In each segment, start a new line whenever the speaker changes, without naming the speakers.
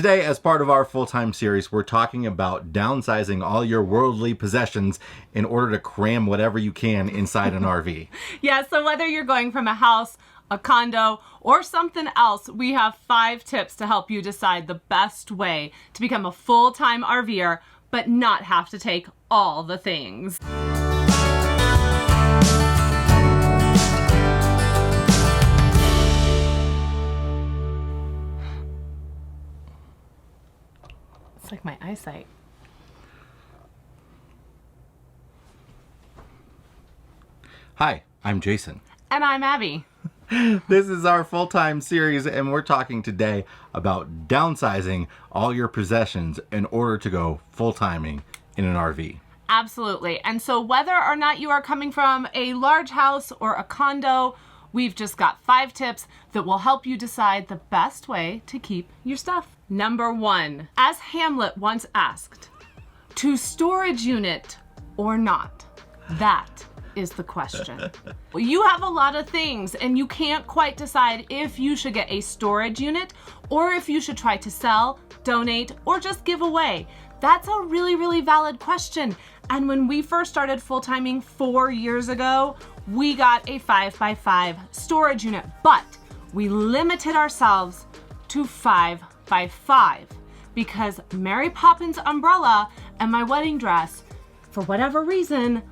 Today, as part of our full-time series, we're talking about downsizing all your worldly possessions in order to cram whatever you can inside an RV.
Yeah, so whether you're going from a house, a condo, or something else, we have 5 tips to help you decide the best way to become a full-time RVer, but not have to take all the things. It's like my eyesight.
Hi, I'm Jason.
And I'm Abby.
This is our full-time series, and we're talking today about downsizing all your possessions in order to go full-timing in an RV.
Absolutely. And so whether or not you are coming from a large house or a condo, we've just got 5 tips that will help you decide the best way to keep your stuff. Number 1, as Hamlet once asked, to storage unit or not? That is the question. You have a lot of things and you can't quite decide if you should get a storage unit or if you should try to sell, donate, or just give away. That's a really valid question. And when we first started full-timing 4 years ago, we got a 5x5 storage unit, but we limited ourselves to 5x5 because Mary Poppins' umbrella and my wedding dress, for whatever reason,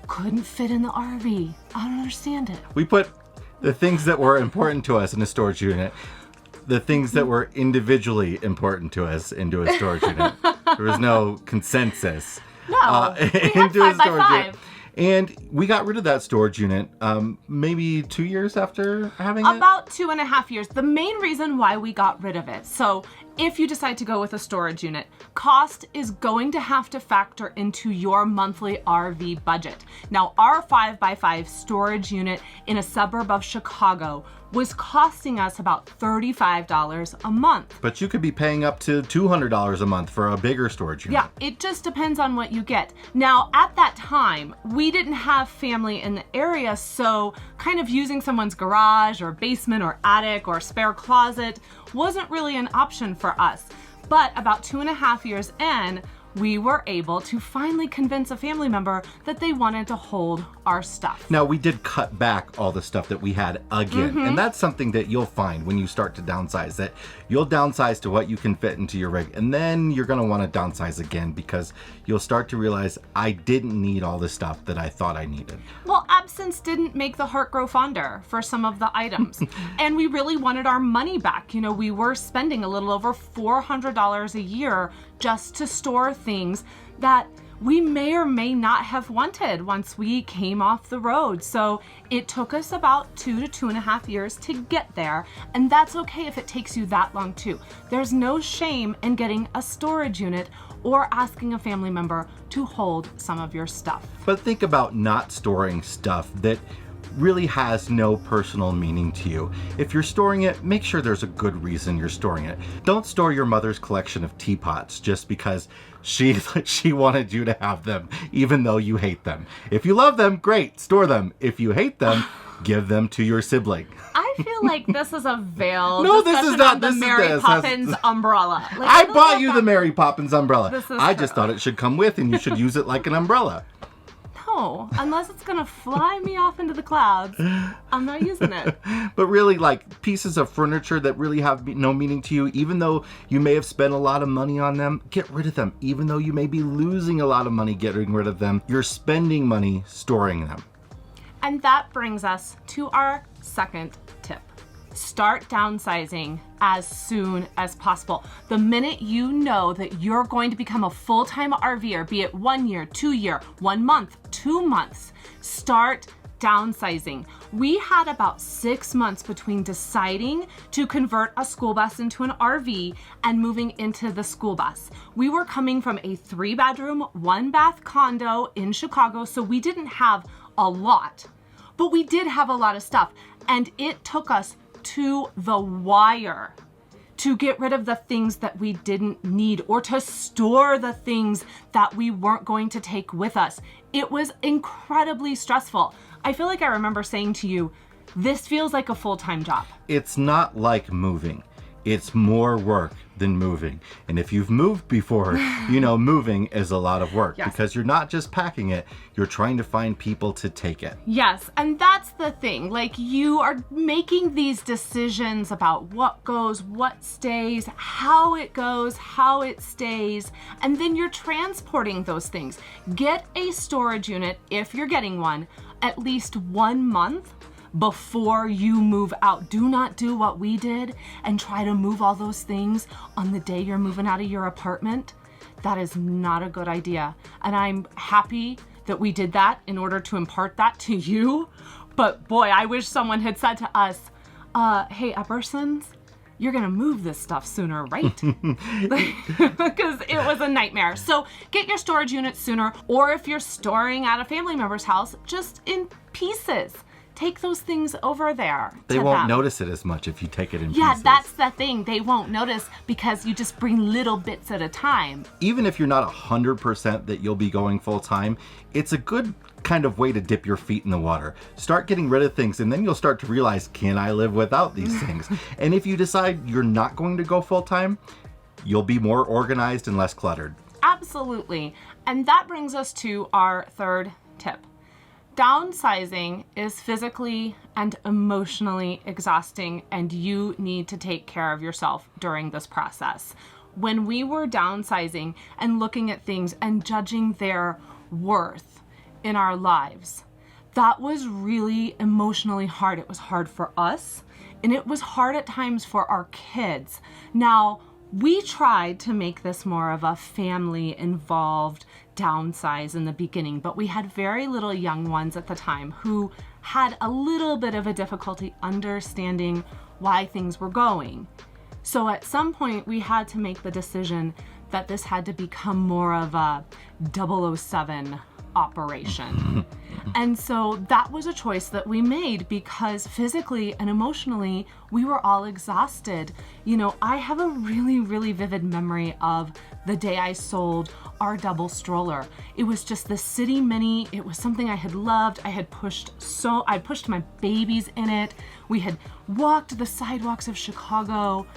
couldn't fit in the RV. I don't understand it.
We put the things that were important to us in a storage unit, the things that were individually important to us into a storage unit. There was no consensus.
No, we had
into a
5x5.
unit. And we got rid of that storage unit maybe 2 years after having it?
About 2.5 years. The main reason why we got rid of it. So if you decide to go with a storage unit, cost is going to have to factor into your monthly RV budget. Now, our 5x5 storage unit in a suburb of Chicago was costing us about $35 a month.
But you could be paying up to $200 a month for a bigger storage unit.
Yeah, it just depends on what you get. Now, at that time, we didn't have family in the area, so kind of using someone's garage or basement or attic or spare closet wasn't really an option for us. But about 2.5 years in, we were able to finally convince a family member that they wanted to hold our stuff.
Now, we did cut back all the stuff that we had again, and that's something that you'll find when you start to downsize, that you'll downsize to what you can fit into your rig, and then you're going to want to downsize again because you'll start to realize, I didn't need all the stuff that I thought I needed.
Well, absence didn't make the heart grow fonder for some of the items, and we really wanted our money back. You know, we were spending a little over $400 a year just to store things that we may or may not have wanted once we came off the road. So it took us about 2 to 2.5 years to get there, and that's okay if it takes you that long too. There's no shame in getting a storage unit or asking a family member to hold some of your stuff.
But think about not storing stuff that really has no personal meaning to you. If you're storing it, make sure there's a good reason you're storing it. Don't store your mother's collection of teapots just because she wanted you to have them, even though you hate them. If you love them, great, store them. If you hate them, give them to your sibling.
I feel like this is a veiled
No, this is not.
the
This is
Mary
this.
Poppins umbrella. Like,
I
don't
bought
let
you
that-
the Mary Poppins umbrella.
This is
I just
true.
thought it should come with, and you should use it like an umbrella.
No, unless it's gonna fly me off into the clouds, I'm not using it.
But really, like, pieces of furniture that really have no meaning to you, even though you may have spent a lot of money on them, get rid of them. Even though you may be losing a lot of money getting rid of them, you're spending money storing them.
And that brings us to our second tip. Start downsizing as soon as possible. The minute you know that you're going to become a full-time RVer, be it 1 year, 2 year, 1 month, 2 months, start downsizing. We had about 6 months between deciding to convert a school bus into an RV and moving into the school bus. We were coming from a 3-bedroom, 1-bath condo in Chicago, so we didn't have a lot, but we did have a lot of stuff, and it took us to the wire to get rid of the things that we didn't need or to store the things that we weren't going to take with us. It was incredibly stressful. I feel like I remember saying to you, this feels like a full-time job.
It's not like moving. It's more work than moving. And if you've moved before, you know moving is a lot of work because you're not just packing it, you're trying to find people to take it.
Yes, and that's the thing. Like, you are making these decisions about what goes, what stays, how it goes, how it stays, and then you're transporting those things. Get a storage unit, if you're getting one, at least 1 month before you move out. Do not do what we did and try to move all those things on the day you're moving out of your apartment. That is not a good idea. And I'm happy that we did that in order to impart that to you. But boy, I wish someone had said to us, hey, Eppersons, you're gonna move this stuff sooner, right? Because it was a nightmare. So get your storage unit sooner, or if you're storing at a family member's house, just in pieces. Take those things over there.
They won't notice it as much if you take it in pieces.
Yeah, that's the thing. They won't notice because you just bring little bits at a time.
Even if you're not 100% that you'll be going full time, it's a good kind of way to dip your feet in the water. Start getting rid of things, and then you'll start to realize, can I live without these things? And if you decide you're not going to go full time, you'll be more organized and less cluttered.
Absolutely. And that brings us to our third tip. Downsizing is physically and emotionally exhausting, and you need to take care of yourself during this process. When we were downsizing and looking at things and judging their worth in our lives, that was really emotionally hard. It was hard for us, and it was hard at times for our kids. Now, we tried to make this more of a family involved downsize in the beginning, but we had very little young ones at the time who had a little bit of a difficulty understanding why things were going. So at some point we had to make the decision that this had to become more of a 007 operation. And so that was a choice that we made because physically and emotionally we were all exhausted. You know, I have a really, really vivid memory of the day I sold our double stroller. It was just the City Mini. It was something I had loved. I pushed my babies in it. We had walked the sidewalks of Chicago,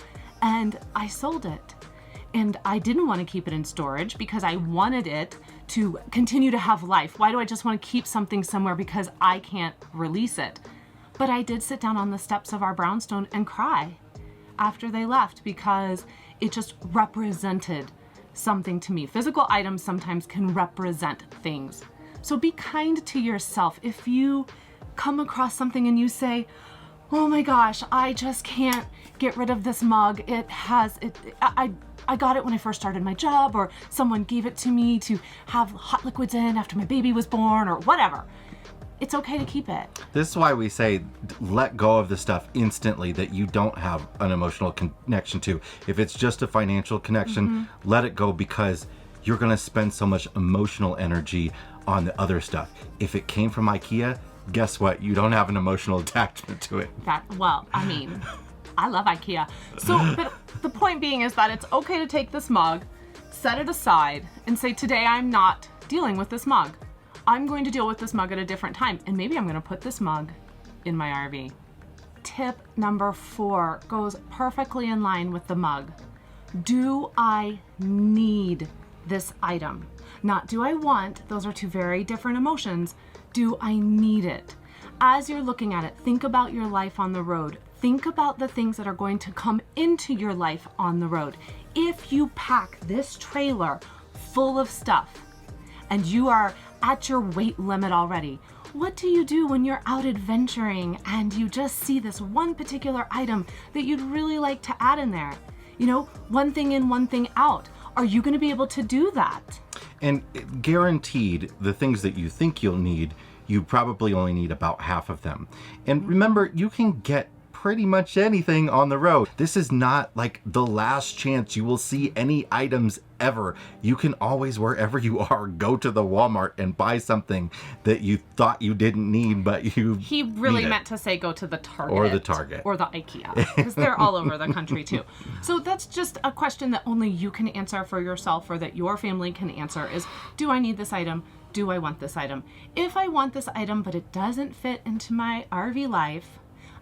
and I sold it. And I didn't want to keep it in storage because I wanted it to continue to have life. Why do I just want to keep something somewhere because I can't release it? But I did sit down on the steps of our brownstone and cry after they left because it just represented something to me. Physical items sometimes can represent things. So be kind to yourself. If you come across something and you say, oh my gosh, I just can't get rid of this mug. I got it when I first started my job, or someone gave it to me to have hot liquids in after my baby was born, or whatever. It's okay to keep it.
This is why we say let go of the stuff instantly that you don't have an emotional connection to. If it's just a financial connection, let it go because you're going to spend so much emotional energy on the other stuff. If it came from IKEA, guess what? You don't have an emotional attachment to it.
I love IKEA. So, but the point being is that it's okay to take this mug, set it aside, and say, today I'm not dealing with this mug. I'm going to deal with this mug at a different time, and maybe I'm going to put this mug in my RV. Tip number 4 goes perfectly in line with the mug. Do I need this item? Not do I want. Those are two very different emotions. Do I need it? As you're looking at it, think about your life on the road. Think about the things that are going to come into your life on the road. If you pack this trailer full of stuff and you are at your weight limit already, what do you do when you're out adventuring and you just see this one particular item that you'd really like to add in there? You know, one thing in, one thing out. Are you going to be able to do that?
And guaranteed, the things that you think you'll need, you probably only need about half of them. And remember, you can get pretty much anything on the road. This is not like the last chance you will see any items ever. You can always, wherever you are, go to the Walmart and buy something that you thought you didn't need, but
He really meant to say go to the Target.
Or the Target.
Or the IKEA, because they're all over the country too. So that's just a question that only you can answer for yourself, or that your family can answer, is, do I need this item? Do I want this item? If I want this item, but it doesn't fit into my RV life,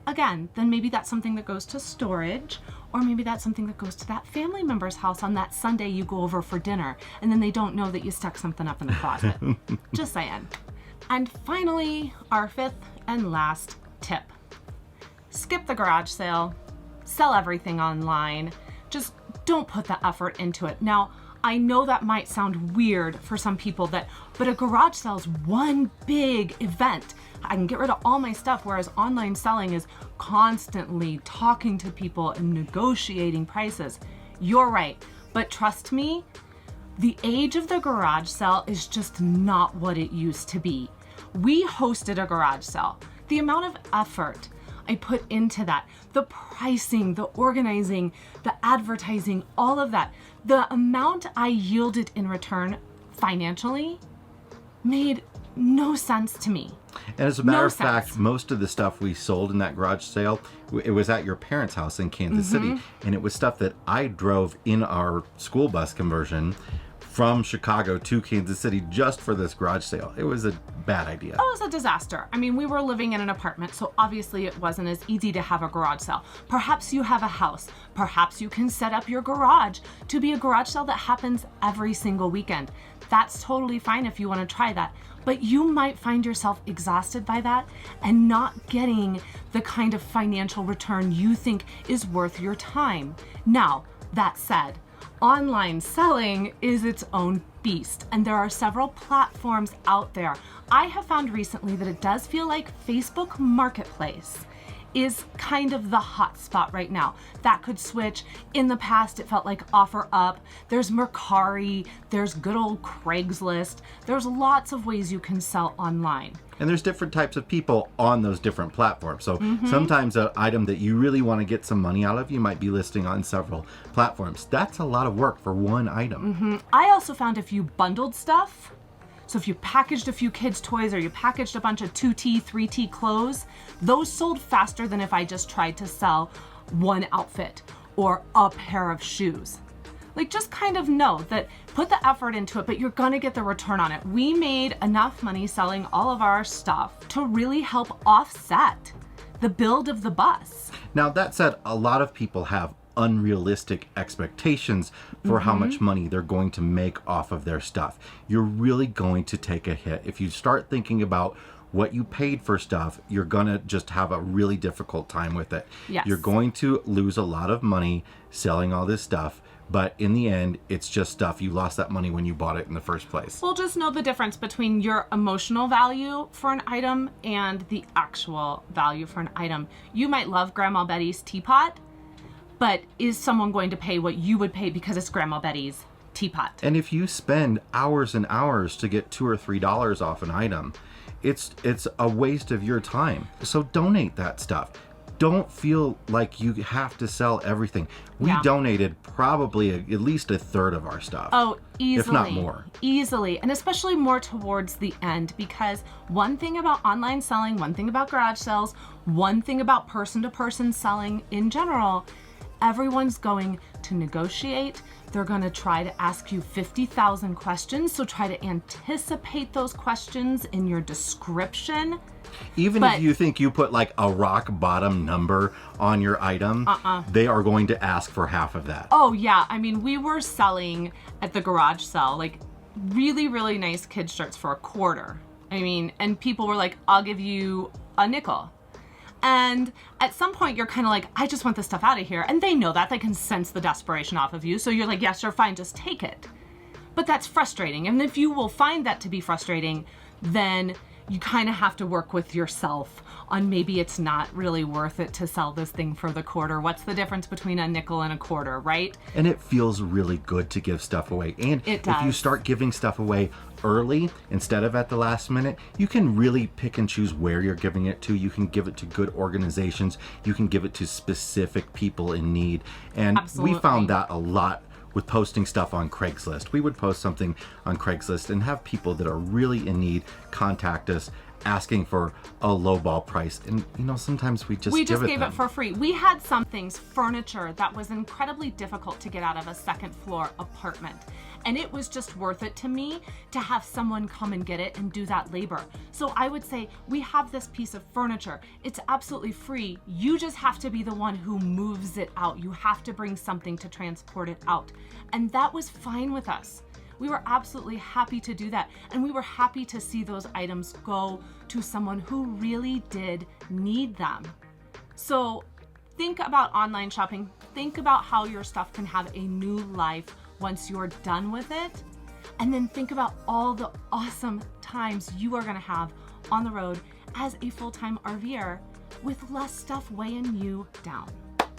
again, then maybe that's something that goes to storage, Or maybe that's something that goes to that family member's house on that Sunday you go over for dinner, and then they don't know that you stuck something up in the closet. Just saying. And finally, our fifth and last tip. Skip the garage sale. Sell everything online. Just don't put the effort into it. Now, I know that might sound weird for some people, but a garage sale is one big event. I can get rid of all my stuff, whereas online selling is constantly talking to people and negotiating prices. You're right, but trust me, the age of the garage sale is just not what it used to be. We hosted a garage sale. The amount of effort I put into that, the pricing, the organizing, the advertising, all of that, the amount I yielded in return financially made no sense to me.
And as a matter of fact, most of the stuff we sold in that garage sale, it was at your parents' house in Kansas City. And it was stuff that I drove in our school bus conversion from Chicago to Kansas City just for this garage sale. It was a bad idea.
Oh, it was a disaster. I mean, we were living in an apartment, so obviously it wasn't as easy to have a garage sale. Perhaps you have a house. Perhaps you can set up your garage to be a garage sale that happens every single weekend. That's totally fine if you want to try that. But you might find yourself exhausted by that and not getting the kind of financial return you think is worth your time. Now, that said, online selling is its own beast, and there are several platforms out there. I have found recently that it does feel like Facebook Marketplace is kind of the hot spot right now. That could switch. In the past, it felt like OfferUp. There's Mercari. There's good old Craigslist. There's lots of ways you can sell online.
And there's different types of people on those different platforms. So sometimes an item that you really want to get some money out of, you might be listing on several platforms. That's a lot of work for one item.
I also found if you bundled stuff, so if you packaged a few kids' toys or you packaged a bunch of 2T, 3T clothes, those sold faster than if I just tried to sell one outfit or a pair of shoes. Like, just kind of know that, put the effort into it, but you're gonna get the return on it. We made enough money selling all of our stuff to really help offset the build of the bus.
Now, that said, a lot of people have unrealistic expectations for how much money they're going to make off of their stuff. You're really going to take a hit. If you start thinking about what you paid for stuff, you're gonna just have a really difficult time with it.
Yes.
You're going to lose a lot of money selling all this stuff, but in the end, it's just stuff. You lost that money when you bought it in the first place.
Well, just know the difference between your emotional value for an item and the actual value for an item. You might love Grandma Betty's teapot, but is someone going to pay what you would pay because it's Grandma Betty's teapot?
And if you spend hours and hours to get $2 or $3 off an item, it's a waste of your time. So donate that stuff. Don't feel like you have to sell everything. We donated probably at least a third of our stuff.
Oh, easily.
If not more.
Easily. And especially more towards the end, because one thing about online selling, one thing about garage sales, one thing about person-to-person selling in general, everyone's going to negotiate. They're going to try to ask you 50,000 questions. So try to anticipate those questions in your description.
Even if you think you put like a rock bottom number on your item, they are going to ask for half of that.
Oh yeah. I mean, we were selling at the garage sale, like really, really nice kids shirts for $0.25. I mean, and people were like, I'll give you a nickel. And at some point you're kind of like, I just want this stuff out of here. And they know that. They can sense the desperation off of you. So you're like, yes, sure, fine, just take it. But that's frustrating. And if you will find that to be frustrating, then you kind of have to work with yourself on maybe it's not really worth it to sell this thing for the $0.25. What's the difference between a nickel and a $0.25, right?
And it feels really good to give stuff away. And if you start giving stuff away early instead of at the last minute, you can really pick and choose where you're giving it to. You can give it to good organizations. You can give it to specific people in need. And we found that a lot with posting stuff on Craigslist. We would post something on Craigslist and have people that are really in need contact us, asking for a lowball price. And sometimes we just
gave it for free. We had some things, furniture that was incredibly difficult to get out of a second floor apartment. And it was just worth it to me to have someone come and get it and do that labor. So I would say, we have this piece of furniture. It's absolutely free. You just have to be the one who moves it out. You have to bring something to transport it out. And that was fine with us. We were absolutely happy to do that. And we were happy to see those items go to someone who really did need them. So think about online shopping. Think about how your stuff can have a new life once you're done with it. And then think about all the awesome times you are going to have on the road as a full-time RVer with less stuff weighing you down.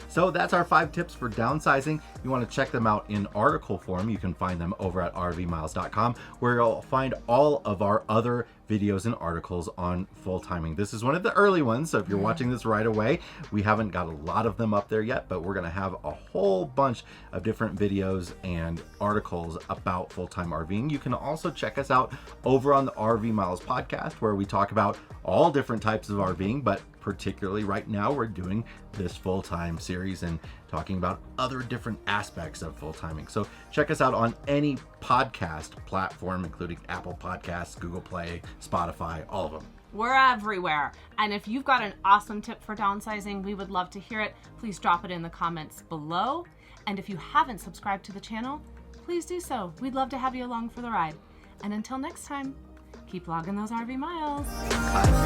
So that's our 5 tips for downsizing. You want to check them out in article form. You can find them over at rvmiles.com, where you'll find all of our other videos and articles on full timing. This is one of the early ones, so if you're watching this right away, we haven't got a lot of them up there yet, but we're going to have a whole bunch of different videos and articles about full-time RVing. You can also check us out over on the RV Miles podcast, where we talk about all different types of RVing, but particularly right now we're doing this full-time series and talking about other different aspects of full-timing. So check us out on any podcast platform, including Apple Podcasts, Google Play, Spotify, all of them.
We're everywhere. And if you've got an awesome tip for downsizing, we would love to hear it. Please drop it in the comments below. And if you haven't subscribed to the channel, please do so. We'd love to have you along for the ride. And until next time, keep logging those RV miles.
Bye.